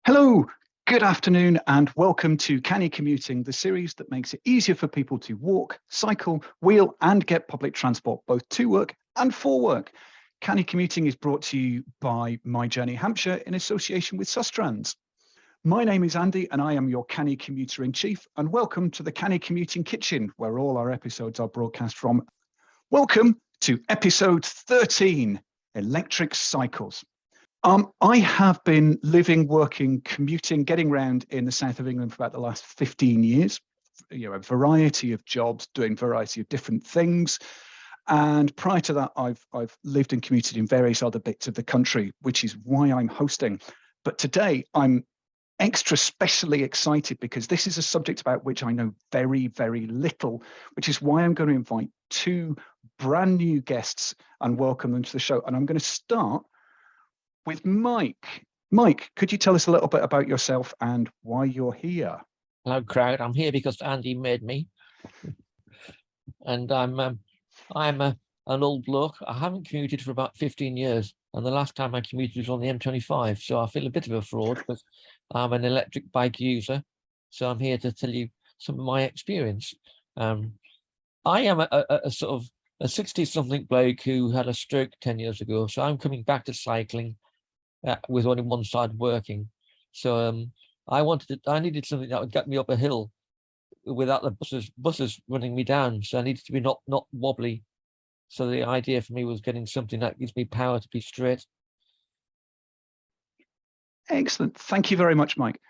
Hello, good afternoon, and welcome to Canny Commuting, the series that makes it easier for people to walk, cycle, wheel, and get public transport, both to work and for work. Canny Commuting is brought to you by My Journey Hampshire in association with Sustrans. My name is Andy, and I am your Canny Commuter in Chief, and welcome to the Canny Commuting Kitchen, where all our episodes are broadcast from. Welcome to episode 13, Electric Cycles. I have been living, working, commuting, getting around in the south of England for about the last 15 years. A variety of jobs, doing a variety of different things. And prior to that, I've lived and commuted in various other bits of the country, which is why I'm hosting. But today, I'm extra specially excited because this is a subject about which I know very, very little, which is why I'm going to invite two brand new guests and welcome them to the show. And I'm going to start with Mike. Mike, could you tell us a little bit about yourself and why you're here? Hello, crowd. I'm here because Andy made me, and I'm an old bloke. I haven't commuted for about 15 years, and the last time I commuted was on the M25. So I feel a bit of a fraud, but I'm an electric bike user. So I'm here to tell you some of my experience. I am a sort of a 60-something bloke who had a stroke 10 years ago. So I'm coming back to cycling. With only one side working, so I needed something that would get me up a hill without the buses running me down. So I needed to be not wobbly. So the idea for me was getting something that gives me power to be straight. Excellent, thank you very much, Mike.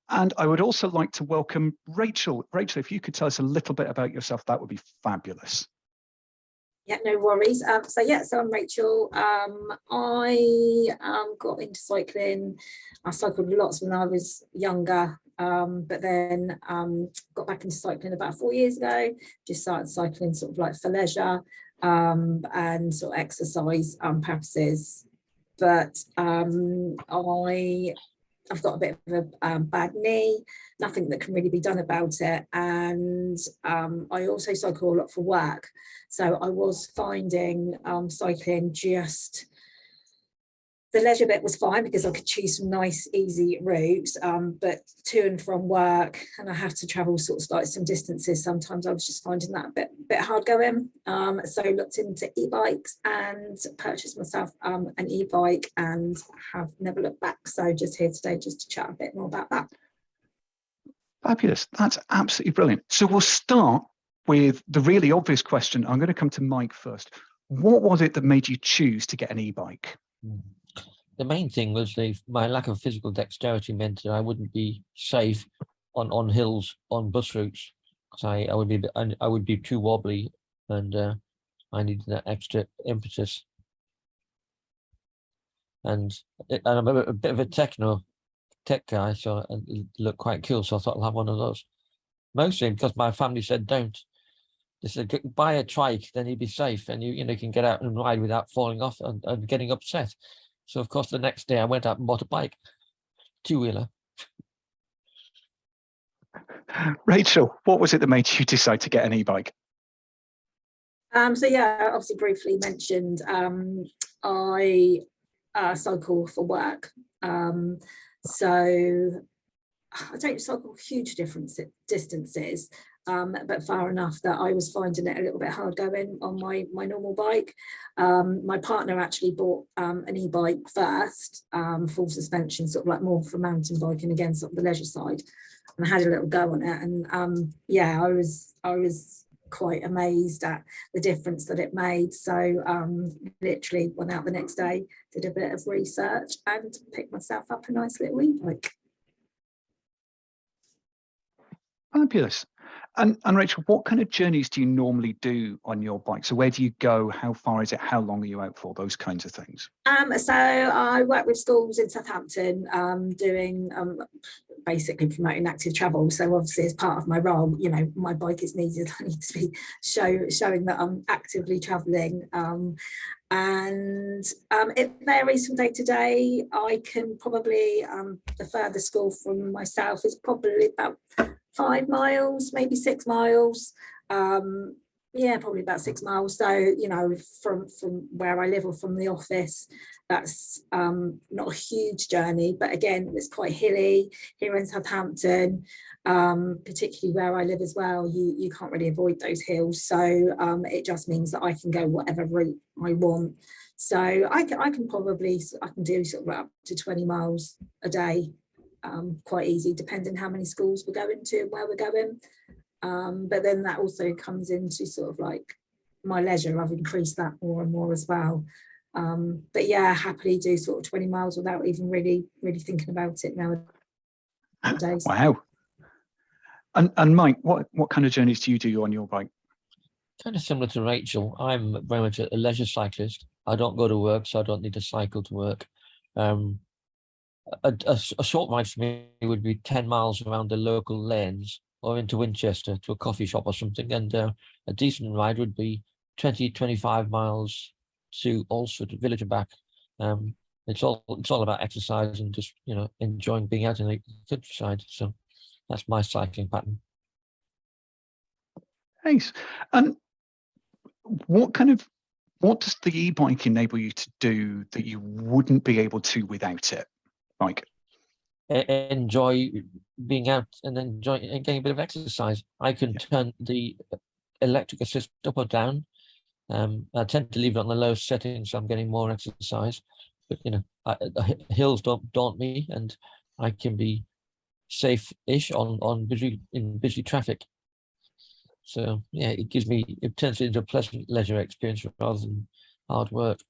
And I would also like to welcome Rachel. Rachel, if you could tell us a little bit about yourself, that would be fabulous. Yeah, no worries. So I'm Rachel. I got into cycling. I cycled lots when I was younger, but then got back into cycling about 4 years ago. Just started cycling sort of like for leisure and sort of exercise purposes. But I've got a bit of a bad knee, nothing that can really be done about it. And I also cycle a lot for work. So I was finding cycling just, the leisure bit was fine because I could choose some nice, easy routes, but to and from work, and I have to travel sort of like some distances. Sometimes I was just finding that a bit hard going. So looked into e-bikes and purchased myself an e-bike and have never looked back. So just here today, just to chat a bit more about that. Fabulous, that's absolutely brilliant. So we'll start with the really obvious question. I'm going to come to Mike first. What was it that made you choose to get an e-bike? The main thing was my lack of physical dexterity meant that I wouldn't be safe on hills, on bus routes, because I would be too wobbly, and I needed that extra impetus. And I'm a bit of a tech guy, so it looked quite cool. So I thought I'll have one of those. Mostly because my family said don't. They said buy a trike, then you'll be safe, and you can get out and ride without falling off and getting upset. So, of course, the next day I went out and bought a bike, two-wheeler. Rachel, what was it that made you decide to get an e-bike? Obviously briefly mentioned, I cycle for work. So I don't cycle huge distances, but far enough that I was finding it a little bit hard going on my normal bike. My partner actually bought an e-bike first, full suspension, sort of like more for mountain biking, again, sort of the leisure side. And I had a little go on it, and I was quite amazed at the difference that it made. So literally went out the next day, did a bit of research, and picked myself up a nice little e-bike. Fabulous. And Rachel, what kind of journeys do you normally do on your bike? So where do you go? How far is it? How long are you out for? Those kinds of things. So I work with schools in Southampton, doing basically promoting active travel. So obviously as part of my role, my bike is needed. I need to be showing that I'm actively traveling. And it varies from day to day. I can probably, the furthest school from myself is probably about 5 miles, maybe 6 miles. Yeah, probably about 6 miles. So, you know, from where I live or from the office, that's not a huge journey, but again, it's quite hilly here in Southampton, particularly where I live as well. You can't really avoid those hills, so it just means that I can go whatever route I want. So I can probably do sort of up to 20 miles a day, quite easy, depending how many schools we're going to and where we're going. But then that also comes into sort of like my leisure. I've increased that more and more as well. But yeah, happily do sort of 20 miles without even really thinking about it nowadays. Wow. And Mike, what kind of journeys do you do on your bike? Kind of similar to Rachel. I'm very much a leisure cyclist. I don't go to work, so I don't need to cycle to work. A short ride for me would be 10 miles around the local lanes or into Winchester to a coffee shop or something. And a decent ride would be 20-25 miles to Alsford village and back. It's all about exercise and just, you know, enjoying being out in the countryside. So that's my cycling pattern. Nice. And what does the e-bike enable you to do that you wouldn't be able to without it? Like, enjoy being out and enjoy and getting a bit of exercise. I can turn the electric assist up or down. I tend to leave it on the lowest setting, so I'm getting more exercise. But you know, hills don't daunt me, and I can be safe-ish on busy traffic. So yeah, it turns it into a pleasant leisure experience rather than hard work.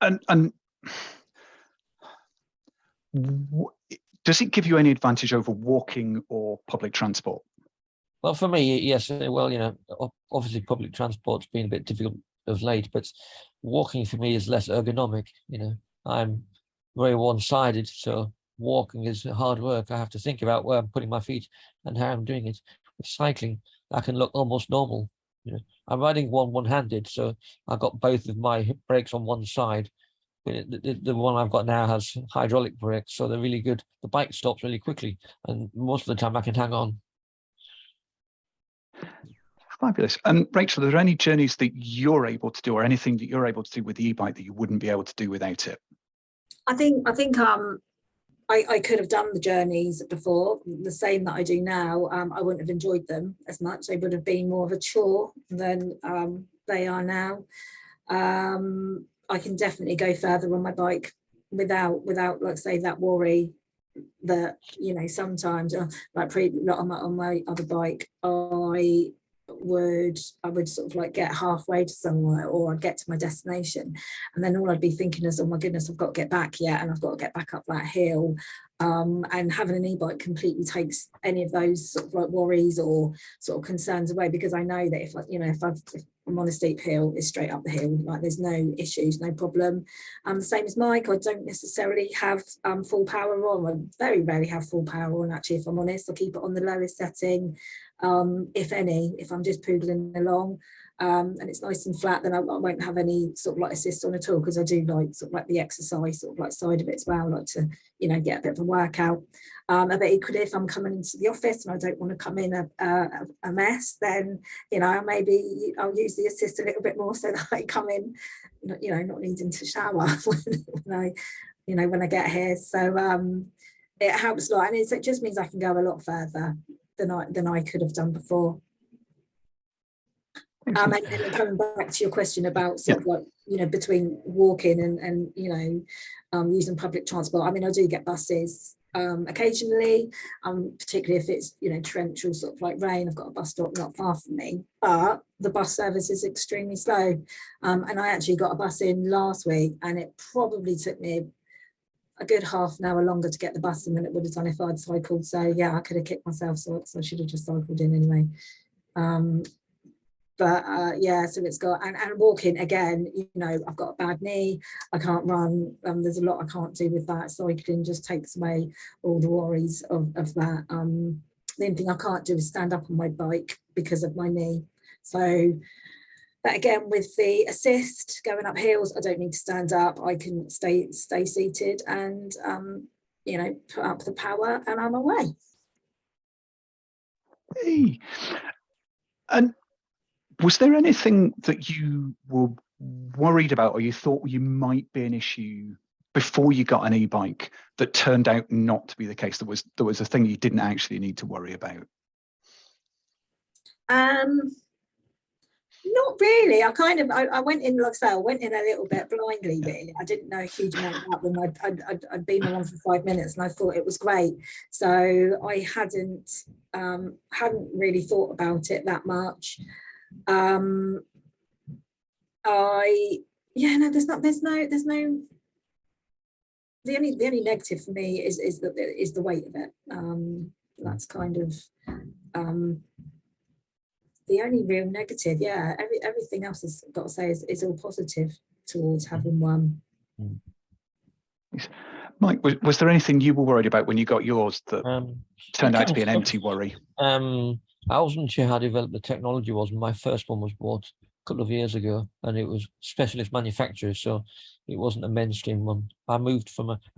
and does it give you any advantage over walking or public transport? Well, for me, yes. Well, you know, obviously public transport's been a bit difficult of late, but walking for me is less ergonomic. You know, I'm very one-sided, so walking is hard work. I have to think about where I'm putting my feet and how I'm doing it. With cycling, I can look almost normal. You know, I'm riding one-handed, so I've got both of my hip brakes on one side. The one I've got now has hydraulic brakes, so they're really good. The bike stops really quickly, and most of the time I can hang on. Fabulous. And Rachel, are there any journeys that you're able to do, or anything that you're able to do with the e-bike that you wouldn't be able to do without it? I think I could have done the journeys before, the same that I do now. I wouldn't have enjoyed them as much. They would have been more of a chore than they are now. I can definitely go further on my bike without like say that worry that, you know, sometimes like on my other bike I would sort of like get halfway to somewhere, or I'd get to my destination and then all I'd be thinking is, oh my goodness, I've got to get back yet, and I've got to get back up that hill. And having an e-bike completely takes any of those sort of like worries or sort of concerns away, because I know that if I'm on a steep hill, it's straight up the hill, like there's no issues, no problem. The same as Mike, I don't necessarily have full power on. I very rarely have full power on, actually, if I'm honest. I keep it on the lowest setting, if any, if I'm just poodling along. And it's nice and flat, then I won't have any sort of like assist on at all, because I do like sort of like the exercise sort of like side of it as well. I like to, you know, get a bit of a workout. But equally, if I'm coming into the office and I don't want to come in a mess, then, you know, maybe I'll use the assist a little bit more so that I come in, you know, not needing to shower when I get here. So it helps a lot, and it just means I can go a lot further than I could have done before. And then coming back to your question about sort of like, you know, between walking and you know, using public transport. I mean, I do get buses occasionally, particularly if it's, you know, torrential sort of like rain. I've got a bus stop not far from me, but the bus service is extremely slow. And I actually got a bus in last week, and it probably took me a good half an hour longer to get the bus in than it would have done if I'd cycled. So yeah, I could have kicked myself, so I should have just cycled in anyway. But yeah, so it's got, and walking again, you know, I've got a bad knee, I can't run, there's a lot I can't do with that. Cycling just takes away all the worries of that. The only thing I can't do is stand up on my bike because of my knee. So but again, with the assist going up hills, I don't need to stand up, I can stay seated and you know, put up the power and I'm away. Hey. And was there anything that you were worried about or you thought you might be an issue before you got an e-bike that turned out not to be the case? There was a thing you didn't actually need to worry about? Not really. I went in, like I say, I went in a little bit blindly, really. I didn't know a huge amount about them. I'd been on one for 5 minutes and I thought it was great. So I hadn't really thought about it that much. No, there's no, the only negative for me is the weight of it. That's kind of the only real negative. Yeah, everything else has got to say is all positive towards having one. Mike, was there anything you were worried about when you got yours that turned out to be an empty worry? I wasn't sure how developed the technology was when my first one was bought a couple of years ago, and it was specialist manufacturers, so it wasn't a mainstream one. I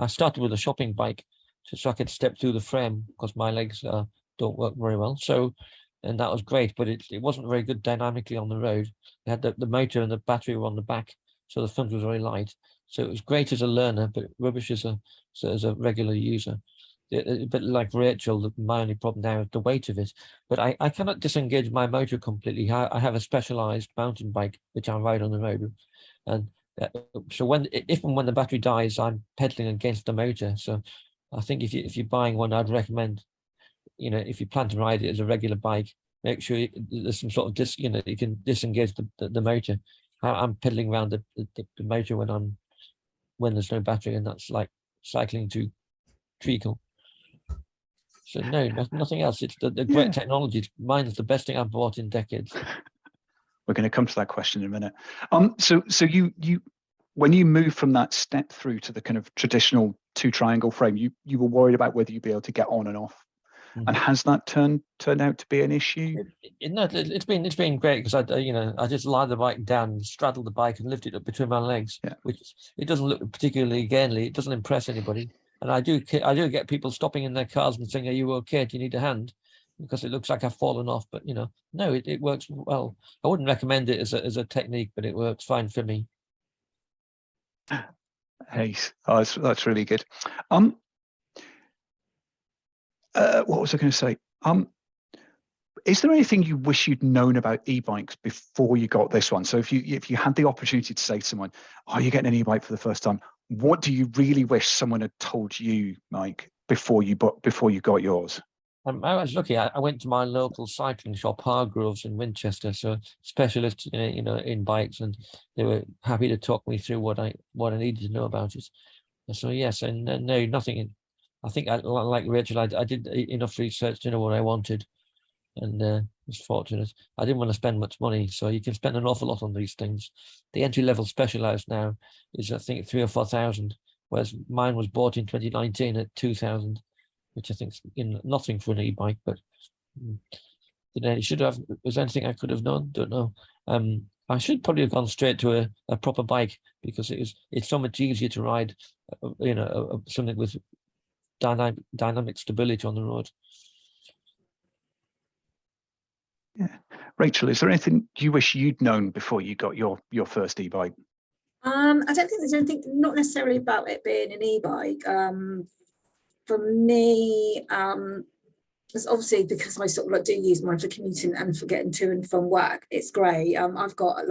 started with a shopping bike so I could step through the frame because my legs don't work very well. And that was great, but it wasn't very good dynamically on the road. It had the motor and the battery were on the back, so the front was very light. So it was great as a learner, but rubbish as a regular user. A bit like Rachel, my only problem now is the weight of it. But I cannot disengage my motor completely. I have a specialized mountain bike which I ride on the road, and so if and when the battery dies, I'm pedaling against the motor. So I think if you're buying one, I'd recommend, if you plan to ride it as a regular bike, make sure there's some sort of you can disengage the motor. I'm pedaling around the motor when there's no battery, and that's like cycling to treacle. So no, nothing else. It's the great technology. Mine is the best thing I've bought in decades. We're going to come to that question in a minute. So you when you moved from that step through to the kind of traditional 2 triangle frame, you were worried about whether you'd be able to get on and off. And has that turned out to be an issue? It's been great, because I just lie the bike down, straddle the bike, and lift it up between my legs. Yeah. Which it doesn't look particularly gainly. It doesn't impress anybody. And I do get people stopping in their cars and saying, "Are you okay? Do you need a hand?" Because it looks like I've fallen off. But no, it works well. I wouldn't recommend it as a technique, but it works fine for me. Hey, that's really good. What was I going to say? Is there anything you wish you'd known about e-bikes before you got this one? So if you had the opportunity to say to someone, "Oh, you're getting an e-bike for the first time," what do you really wish someone had told you, Mike, before you got yours? I was lucky. I went to my local cycling shop, Hargroves in Winchester, so specialists, in bikes, and they were happy to talk me through what I needed to know about it. So yes, and no, nothing. I think like Rachel, I did enough research to know what I wanted, and was fortunate. I didn't want to spend much money, so you can spend an awful lot on these things. The entry level specialized now is, I think, 3,000 or 4,000, whereas mine was bought in 2019 at 2,000, which I think is nothing for an e-bike. But it should have. Was there anything I could have done? Don't know. I should probably have gone straight to a proper bike, because it's so much easier to ride, something with dynamic stability on the road. Yeah, Rachel, is there anything you wish you'd known before you got your first e-bike? I don't think there's anything, not necessarily about it being an e-bike. For me, it's obviously because I sort of do use mine for commuting and for getting to and from work. It's great. I've got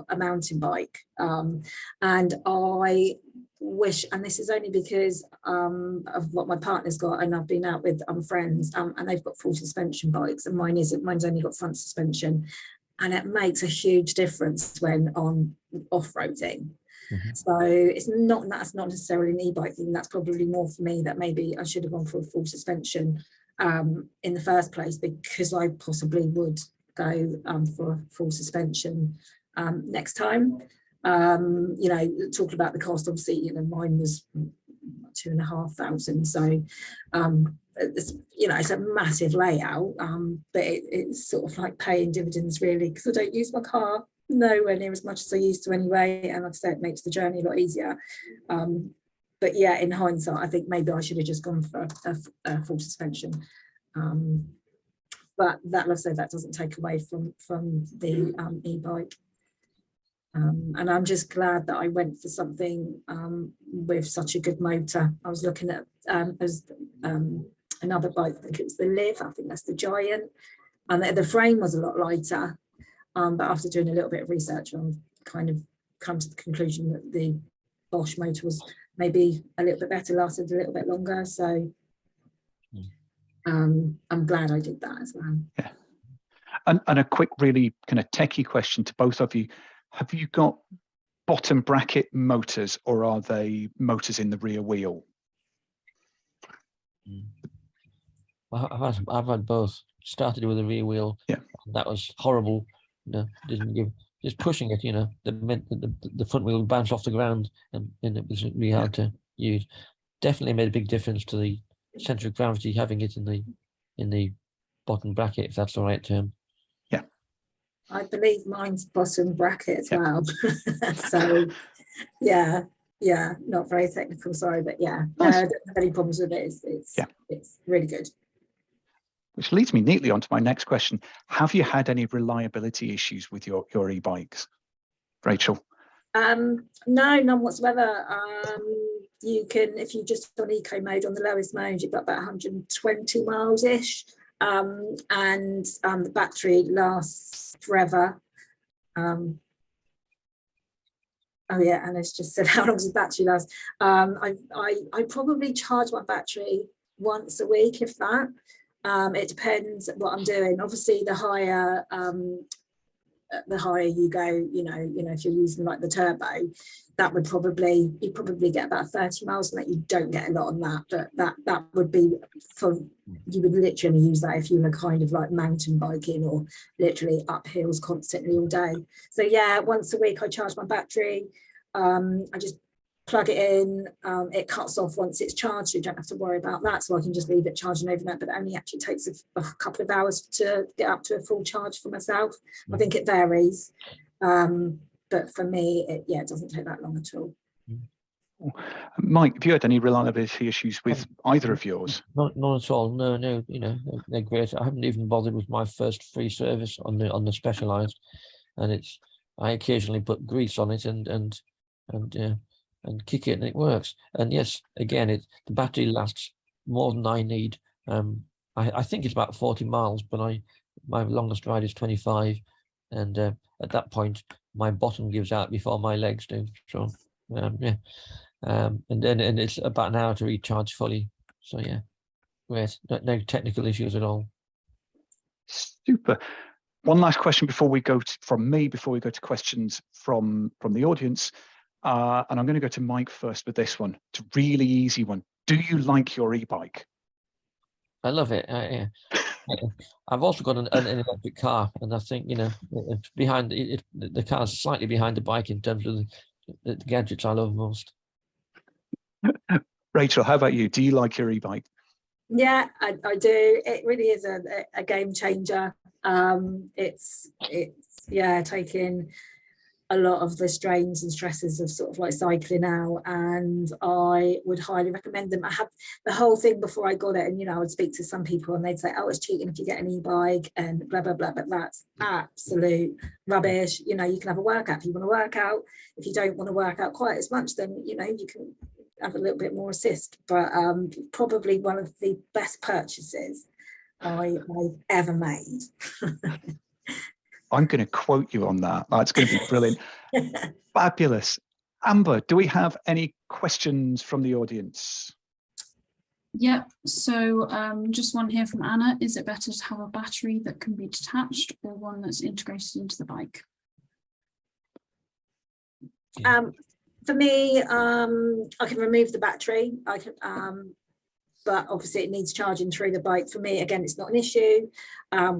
a mountain bike, and I wish, and this is only because of what my partner's got, and I've been out with friends, and they've got full suspension bikes, and mine's only got front suspension, and it makes a huge difference when on off-roading. So that's not necessarily an e-bike thing. That's probably more for me, that maybe I should have gone for a full suspension in the first place, because I possibly would go for a full suspension next time. Talking about the cost, obviously, mine was 2,500, so it's a massive layout, but it's sort of like paying dividends, really, because I don't use my car nowhere near as much as I used to anyway, and like I said, it makes the journey a lot easier. But yeah, in hindsight, I think maybe I should have just gone for a full suspension. but that, let's say, that doesn't take away from the e-bike. And I'm just glad that I went for something with such a good motor. I was looking at another bike, I think it was the Liv, I think that's the Giant, and the frame was a lot lighter. But after doing a little bit of research, I've kind of come to the conclusion that the Bosch motor was maybe a little bit better, lasted a little bit longer. So I'm glad I did that as well. Yeah. And a quick, really kind of techie question to both of you. Have you got bottom bracket motors, or are they motors in the rear wheel? I've had both. Started with a rear wheel. Yeah. That was horrible. Didn't give, just pushing it, the front wheel bounced off the ground, and it was really hard to use. Definitely made a big difference to the center of gravity, having it in the bottom bracket, if that's the right term. Yeah. I believe mine's bottom bracket as well. So yeah, not very technical, sorry, but yeah, nice. I don't have any problems with it. It's really good. Which leads me neatly onto my next question. Have you had any reliability issues with your e-bikes, Rachel? No, none whatsoever. You can, if you just on eco mode, on the lowest mode, you've got about 120 miles ish, and the battery lasts forever. Oh yeah, and it's just said, how long does the battery last? I probably charge my battery once a week, if that. It depends what I'm doing. Obviously, the higher you go, if you're using like the turbo, that would you probably get about 30 miles, and that you don't get a lot on that. But that would be you would literally use that if you were kind of like mountain biking or literally up hills constantly all day. So yeah, once a week I charge my battery. I just plug it in, it cuts off once it's charged, so you don't have to worry about that, so I can just leave it charging overnight, but it only actually takes a couple of hours to get up to a full charge for myself. I think it varies, but for me it doesn't take that long at all. Mike, have you had any reliability issues with either of yours? Not at all. No, they're great. I haven't even bothered with my first free service on the Specialized, and I occasionally put grease on it and kick it, and it works. And yes, again, the battery lasts more than I need. I think it's about 40 miles, but my longest ride is 25, and at that point my bottom gives out before my legs do. So and it's about an hour to recharge fully. So yeah, great. No technical issues at all. Super. One last question before we go to questions from the audience. And I'm going to go to Mike first with this one. It's a really easy one. Do you like your e-bike? I love it. Yeah. I've also got an electric car, and I think it's behind the car's slightly behind the bike in terms of the gadgets I love most. Rachel, how about you? Do you like your e-bike? Yeah, I do. It really is a game changer. It's taking a lot of the strains and stresses of sort of like cycling out, and I would highly recommend them. I had the whole thing before I got it, and I would speak to some people and they'd say, oh, it's cheating if you get an e-bike and blah blah blah, but that's absolute rubbish. You can have a workout if you want to work out. If you don't want to work out quite as much, then you can have a little bit more assist. But probably one of the best purchases I've ever made. I'm going to quote you on that. That's going to be brilliant. Fabulous. Amber, do we have any questions from the audience? Yep. So just one here from Anna. Is it better to have a battery that can be detached or one that's integrated into the bike? For me, I can remove the battery. I can, but obviously it needs charging through the bike. For me, again, it's not an issue.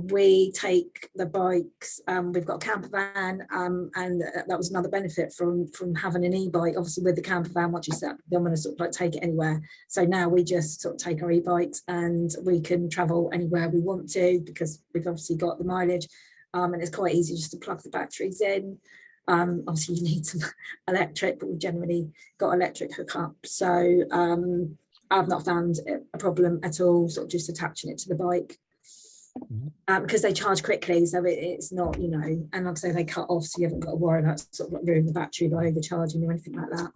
We take the bikes, we've got a camper van, and that was another benefit from having an e-bike. Obviously with the camper van, once you set up, you don't want to sort of like take it anywhere. So now we just sort of take our e-bikes and we can travel anywhere we want to, because we've obviously got the mileage, and it's quite easy just to plug the batteries in. Obviously you need some electric, but we've generally got electric hookup. So I've not found a problem at all, sort of just attaching it to the bike. because they charge quickly, so it's not, you know, and like I say, they cut off, so you haven't got to worry about sort of like ruining the battery by overcharging or anything like that.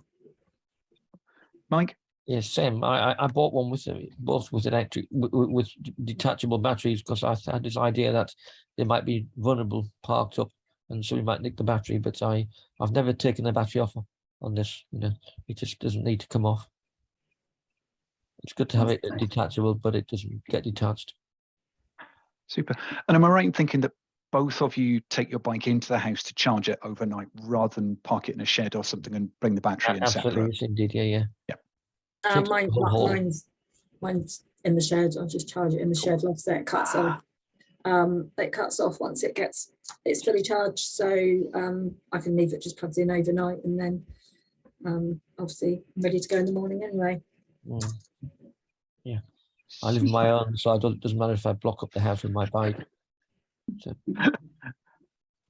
Mike? Yes, same. I bought one with both with electric with detachable batteries, because I had this idea that they might be vulnerable parked up, and so we might nick the battery. But I've never taken the battery off on this. You know, it just doesn't need to come off. It's good to have it detachable, but it doesn't get detached. Super. And am I right in thinking that both of you take your bike into the house to charge it overnight rather than park it in a shed or something and bring the battery in Absolutely, separate? yes, indeed, yeah. Mine's in the shed. I'll just charge it in the shed. Like I say, it cuts off. It cuts off once it's fully charged, so I can leave it just plugged in overnight, and then obviously ready to go in the morning anyway. Yeah, I live on my own, so it doesn't matter if I block up the house with my bike. So.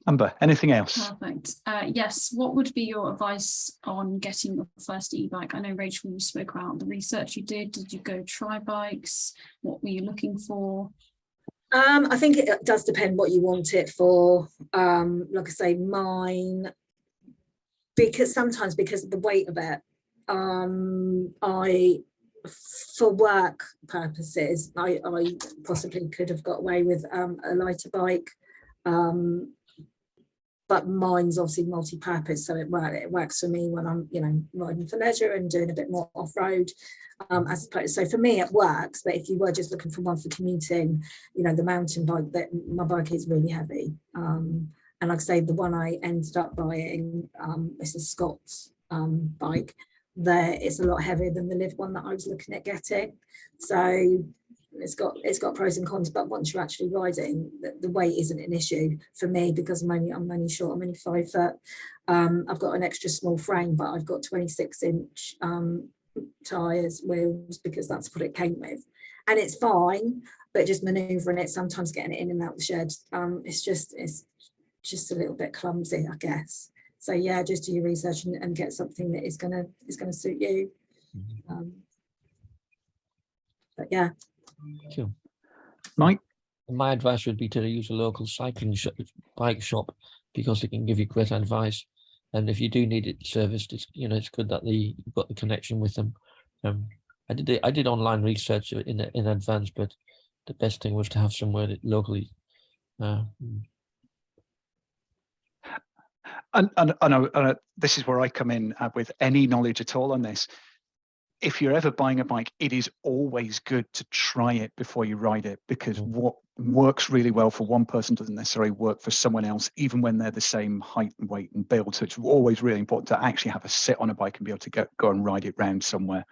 Amber, anything else? Perfect. Yes, what would be your advice on getting your first e-bike? I know, Rachel, you spoke about the research you did. Did you go try bikes? What were you looking for? I think it does depend what you want it for. Like I say, mine, because sometimes because of the weight of it, for work purposes, I possibly could have got away with a lighter bike. But mine's obviously multi-purpose, so it works for me when I'm, you know, riding for leisure and doing a bit more off-road. As opposed, so for me it works, but if you were just looking for one for commuting, you know, the mountain bike, that my bike is really heavy. And like I say, the one I ended up buying, it's a Scott's bike. It's a lot heavier than the live one that I was looking at getting. So it's got pros and cons, but once you're actually riding, the weight isn't an issue for me, because I'm only short, I'm only 5 foot. I've got an extra small frame, but I've got 26-inch tires, wheels, because that's what it came with, and it's fine. But just maneuvering it, sometimes getting it in and out the shed, it's just a little bit clumsy, I guess. So yeah, just do your research and get something that is gonna suit you. But yeah. Sure. Mike? My advice would be to use a local bike shop, because they can give you great advice. And if you do need it serviced, it's good that you've got the connection with them. I did online research in advance, but the best thing was to have somewhere that locally. And this is where I come in with any knowledge at all on this. If you're ever buying a bike, it is always good to try it before you ride it, because what works really well for one person doesn't necessarily work for someone else, even when they're the same height and weight and build. So it's always really important to actually have a sit on a bike and be able to go and ride it around somewhere.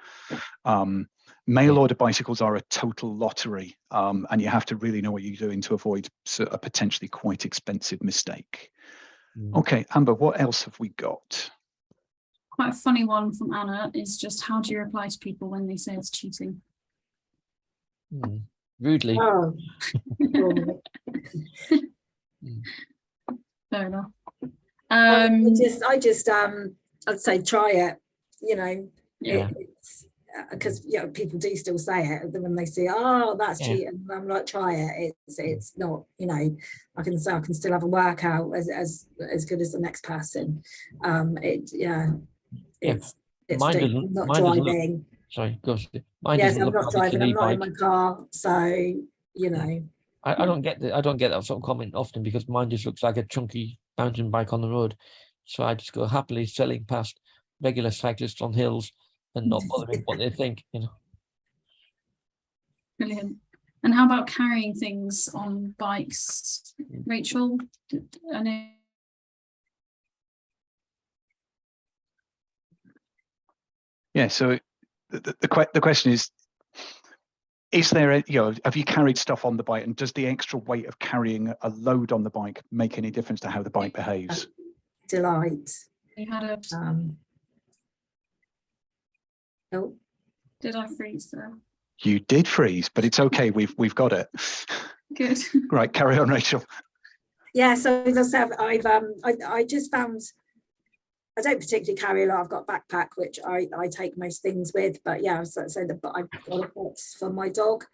Mail order bicycles are a total lottery, and you have to really know what you're doing to avoid a potentially quite expensive mistake. Okay, Amber, what else have we got? Quite a funny one from Anna is just, how do you reply to people when they say it's cheating? Rudely. Oh. Fair enough. I'd say try it, you know. Yeah. Because people do still say it when they see, oh, that's cheating. I'm like, try it. It's not, you know, I can still have a workout as good as the next person. It's not driving. Sorry, go on. Yes, I'm not driving. I'm not in my car, so you know. I don't get that sort of comment often, because mine just looks like a chunky mountain bike on the road. So I just go happily sailing past regular cyclists on hills and not bothering what they think, you know. Brilliant. And how about carrying things on bikes? Rachel, I know. Yeah, so the question is there have you carried stuff on the bike, and does the extra weight of carrying a load on the bike make any difference to how the bike behaves? Delight. We had a oh, did I freeze there? You did freeze, but it's okay, we've got it. Good. Right, carry on, Rachel. Yeah, so as I said, I just found I don't particularly carry a lot. I've got a backpack which I take most things with, but yeah, so I've got a box for my dog.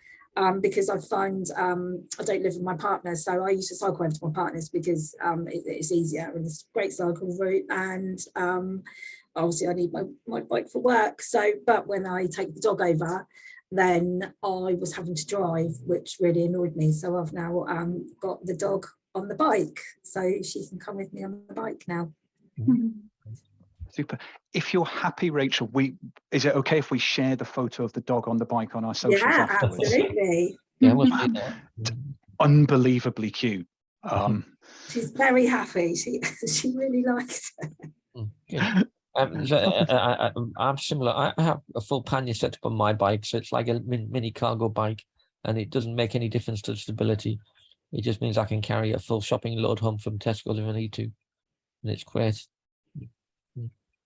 because I find I don't live with my partner, so I used to cycle over to my partner's because it's easier and it's a great cycle route, and obviously I need my bike for work. So, but when I take the dog over, then I was having to drive, which really annoyed me. So I've now got the dog on the bike, so she can come with me on the bike now. Super. If you're happy, Rachel, is it okay if we share the photo of the dog on the bike on our socials afterwards? Absolutely. Yeah, we'll see that. Unbelievably cute. She's very happy. She really likes it. Good. I'm similar. I have a full pannier set up on my bike, so it's like a mini cargo bike, and it doesn't make any difference to stability. It just means I can carry a full shopping load home from Tesco if I need to, and it's great.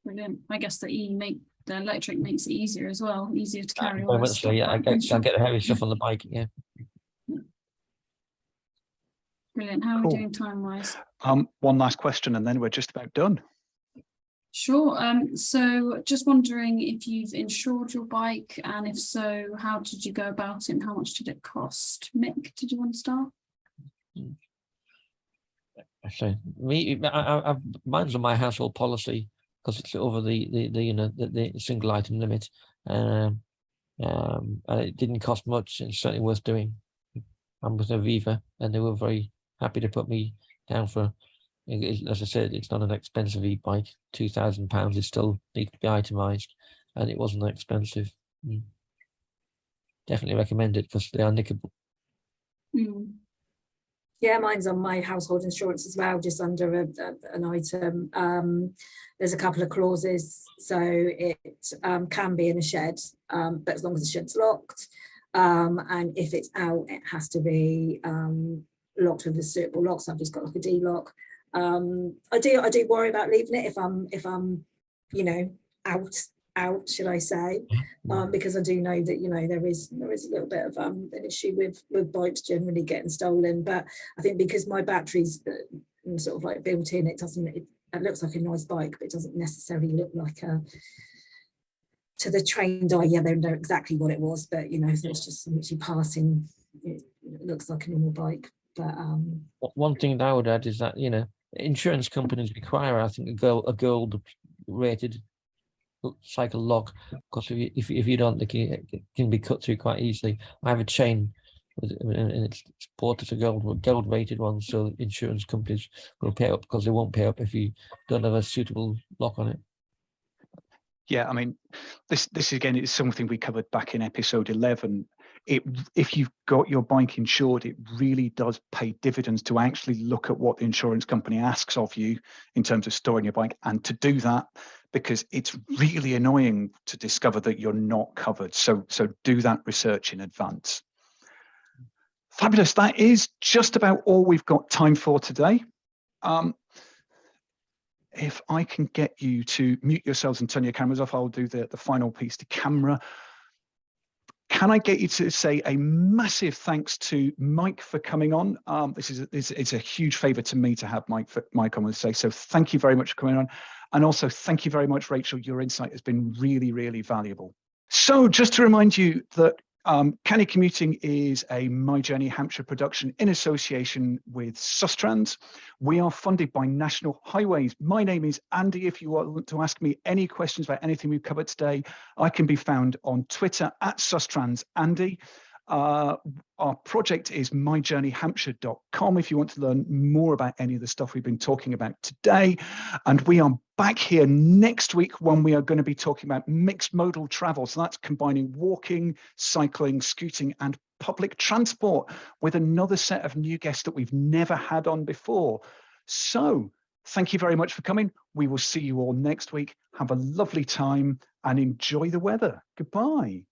Brilliant. I guess the electric makes it easier as well, easier to carry. Very much so, yeah. I get the heavy stuff on the bike, yeah. Brilliant. How are Cool. we doing time-wise? One last question, and then we're just about done. Sure. So just wondering if you've insured your bike, and if so, how did you go about it and how much did it cost? Mick, did you want to start? So mine's on my household policy because it's over the single item limit, and it didn't cost much. It's certainly worth doing. I'm with Aviva, and they were very happy to put me down for. As I said, it's not an expensive e-bike. £2,000 is still needs to be itemised, and it wasn't that expensive. Definitely recommend it because they are nickable. Yeah, mine's on my household insurance as well, just under an item. There's a couple of clauses, so it can be in a shed, but as long as the shed's locked, and if it's out, it has to be locked with a suitable lock. So I've just got like a D lock. I do worry about leaving it if I'm out, should I say, because I do know that there is a little bit of an issue with bikes generally getting stolen. But I think because my battery's sort of like built in, it looks like a nice bike, but it doesn't necessarily look like to the trained eye. Yeah, they know exactly what it was, but if it's just literally passing, it looks like a normal bike. But one thing that I would add is that insurance companies require, I think, a gold rated cycle lock, because if you don't, it can be cut through quite easily. I have a chain and it's bought as a gold rated one, so insurance companies will pay up, because they won't pay up if you don't have a suitable lock on it. Yeah, I mean, this again is something we covered back in episode 11. If you've got your bike insured, it really does pay dividends to actually look at what the insurance company asks of you in terms of storing your bike, and to do that, because it's really annoying to discover that you're not covered. So do that research in advance. Fabulous. That is just about all we've got time for today. If I can get you to mute yourselves and turn your cameras off, I'll do the final piece to camera. Can I get you to say a massive thanks to Mike for coming on? It's a huge favour to me to have Mike on with say. So thank you very much for coming on. And also thank you very much, Rachel. Your insight has been really, really valuable. So just to remind you that Canny Commuting is a My Journey Hampshire production in association with Sustrans. We are funded by National Highways. My name is Andy. If you want to ask me any questions about anything we've covered today, I can be found on Twitter at SustrandsAndy. Our project is myjourneyhampshire.com if you want to learn more about any of the stuff we've been talking about today. And we are back here next week when we are going to be talking about mixed modal travel. So that's combining walking, cycling, scooting, and public transport with another set of new guests that we've never had on before. So thank you very much for coming. We will see you all next week. Have a lovely time and enjoy the weather. Goodbye.